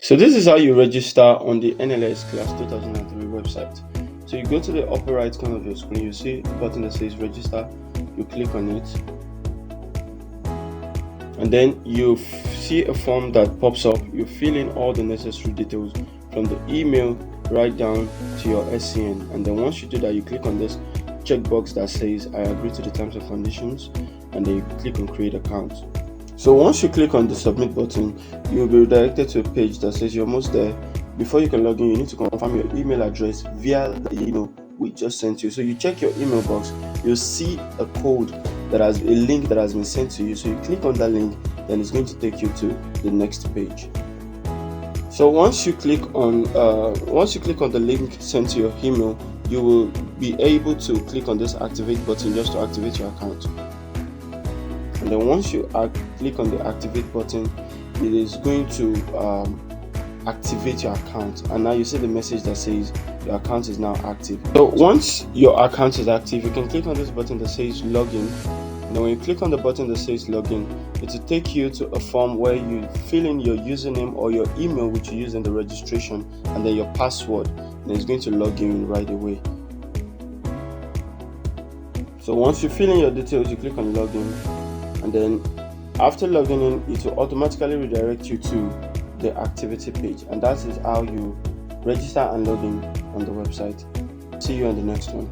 So this is how you register on the NLS class 2003 website. So you go to the upper right corner of your screen, you see a button that says register, you click on it, and then you see a form that pops up. You fill in all the necessary details from the email right down to your SCN, and then once you do that, you click on this checkbox that says I agree to the terms and conditions, and then you click on create account. So once you click on the submit button, you will be redirected to a page that says you're almost there. Before you can log in, you need to confirm your email address via the email we just sent you. So you check your email box, you'll see a code that has a link that has been sent to you. So you click on that link, then it's going to take you to the next page. So once you click on the link sent to your email, you will be able to click on this activate button just to activate your account. And then once you click on the activate button, it is going to activate your account, and now you see the message that says your account is now active. So once your account is active, you can click on this button that says login. And then when you click on the button that says login, it will take you to a form where you fill in your username or your email which you use in the registration, and then your password, and it's going to log you in right away. So once you fill in your details, you click on login, and then after logging in, it will automatically redirect you to the activity page, and that is how you register and log in on the website. See you on the next one.